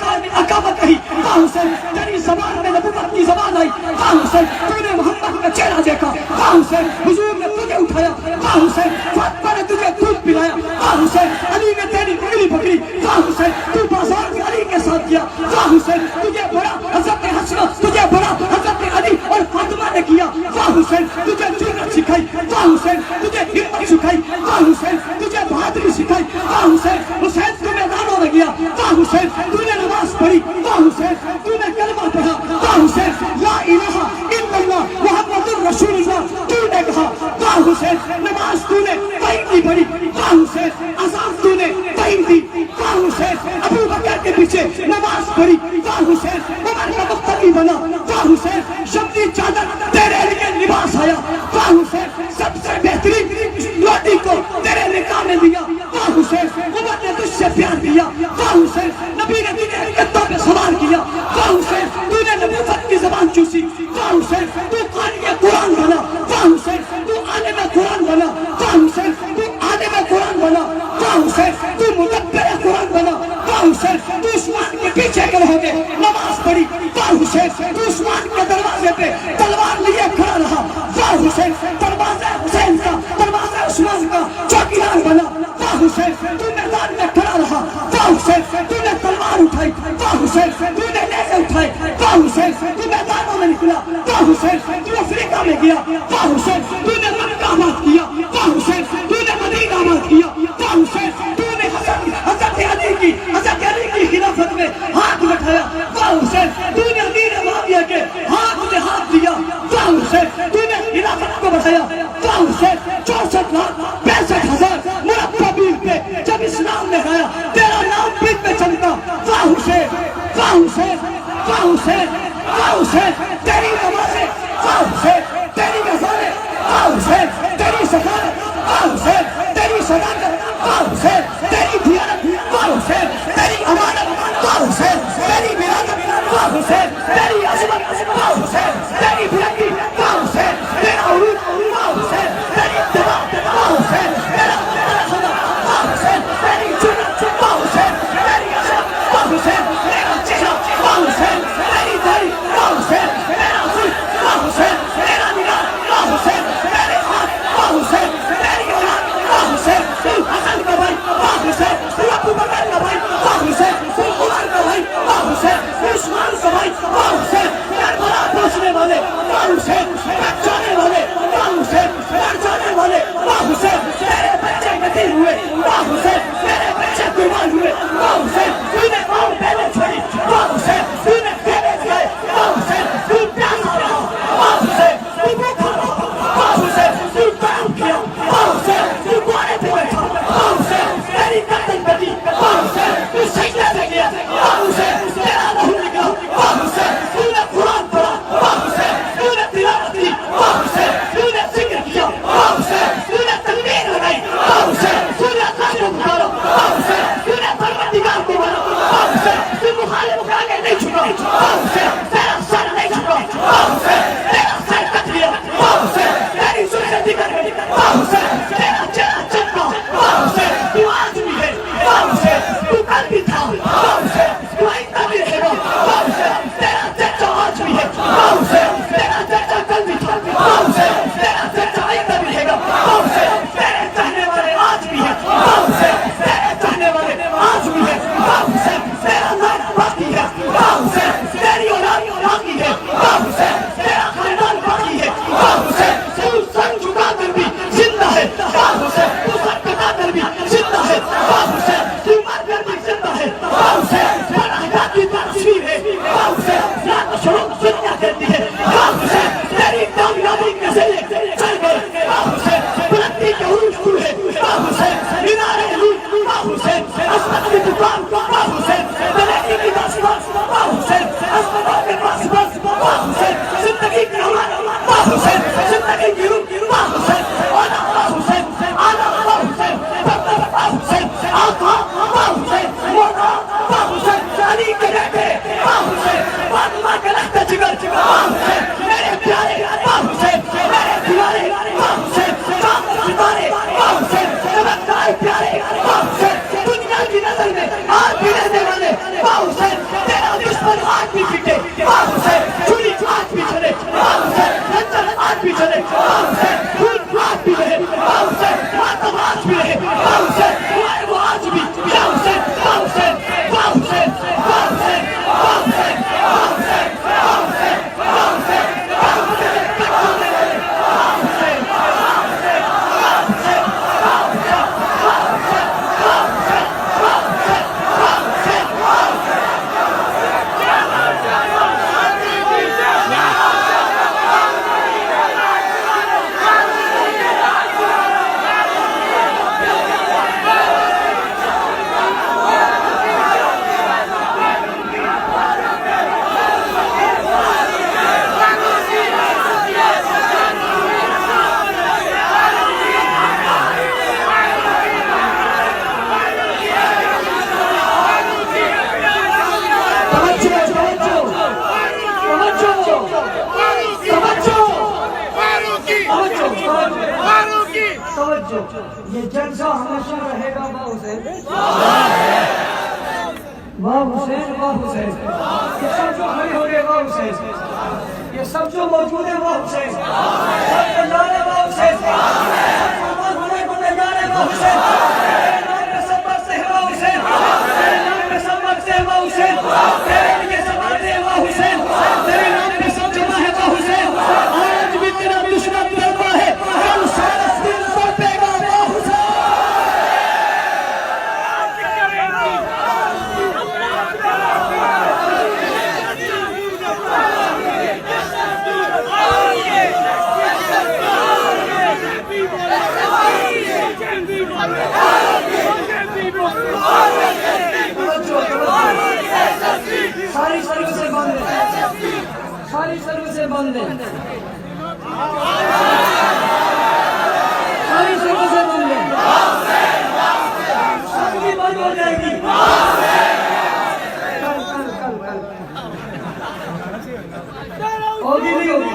کار میں عقابت رہی، واہ حسین تیری زبان میں نبوت کی زبان آئی، واہ حسین تو نے محمد کا چہرہ دیکھا، واہ حسین حضور نے تجھے اٹھایا، واہ حسین فاطمہ نے تجھے دودھ پلایا، واہ حسین علی نے تیری انگلی پکڑی، واہ حسین تو بازار میں علی کے ساتھ گیا، واہ حسین تجھے بڑا حضرت حسنہ، تجھے بڑا حضرت علی اور فاطمہ نے کیا، واہ حسین تجھے جرأت سکھائی، واہ حسین تجھے ہمت سکھائی، واہ حسین تجھے بہادری سکھائی، واہ حسین حسین تو میدانوں میں گیا، واہ حسین تو نے نماز پڑھی، واہ حسین تو نے کلمہ پڑھا، واہ حسین لا الہ الا اللہ محمد الرسول اللہ تو نے کہا، واہ حسین نماز تو نے وہیں کی پڑھی، واہ حسین اذان تو نے وہیں دی، واہ حسین ابو بکر کے پیچھے نماز پڑھی، واہ حسین عمر کا مقتدی بنا، واہ حسین شمسی چادر تیرے لیے لباس آیا، واہ حسین سب سے بہترین لوٹی کو تیرے نکاح میں دیا، واہ حسین عمر نے تجھ سے پیار کیا، واہ حسین نبی نے تجھے حقیقتوں پہ سوار کیا، واہ حسین تو نے نبوت کی زبان چوسی، واہ حسین تو قاری قرآن بنا، واہ حسین تو عالم قرآن بنا، واہ حسین تو عالم قرآن بنا، واہ حسین تو مدبر قرآن بنا، واہ حسین تو عثمان کے پیچھے کھڑے ہو کے نماز پڑھی، واہ حسین تو عثمان کے دروازے پہ تلوار لیے کھڑا رہا، واہ حسین دروازہ حسین کا دروازہ عثمان کا چوکیدار بنا، واہ حسین تو میدان میں کھڑا رہا، واہ حسین تو نے تلوار اٹھائی، واہ حسین تو نے نیزے اٹھائے، واہ حسین تو میدانوں میں نکلا، واہ حسین تو افریقہ میں گیا، واہ حسین تو نے مکہ آباد کیا، واہ حسین تو نے مدینہ آباد کیا، واہ حسین تو نے حضرت علی کی خلافت میں ہاتھ بٹھایا، واہ حسین تو نے امیر معاویہ کے ہاتھ میں ہاتھ دیا، واہ حسین تو نے خلافت کو بڑھایا، واہ حسین 64,65,000 مربع میل پہ جب اسلام نے آیا تیرا نام پیٹ میں چلتا، واہ حسین واہ حسین واہ حسین واہ حسین تیری نمازیں، واہ حسین تیری نظاریں، واہ حسین تیری سخاوت، واہ حسین تیری صداقت، واہ حسین تیری دیانت، واہ حسین تیری امانت، واہ حسین تیری ولادت، واہ حسین تیری عظمت، واہ حسین تیری بلندی، واہ حسین تیرا عروج، واہ حسین تیری اتباع، واہ حسین تیرا مراقبہ، واہ حسین تیری جرأت، واہ حسین تیری عظمت، واہ حسین تیرا چہرہ، واہ حسین تیری داڑھی، واہ حسین تیرا ظلم، واہ حسین تیرا نگاہ، واہ حسین تیرے ہاتھ، واہ حسین تیری اولاد، واہ حسین یہ جلسہ ہمیشہ رہے گا واہ حسین واہ حسین واہ حسین یہ سب جو کھڑے ہو گئے واہ حسین یہ سب جو موجود ہے واہ حسین سب تیار ہے واہ حسین سب ہونے کو تیار ہے واہ حسین تیرے نام میں سب بخشتے ہیں واہ حسین تیرے نام میں سب بخشتے ہیں واہ حسین تیرے لیے سب آتے ہیں واہ حسین تیرے نام میں سب جمع ہے واہ حسین آج بھی تیرا دشمن ڈرتا ہے کل سارا دن پڑے گا واہ حسین ساری سروسیں بند ہیں ساری سروسیں بند ہیں ساری سروسیں بند ہیں سب بھی بند ہو جائے گی کل ہوگی نہیں ہوگی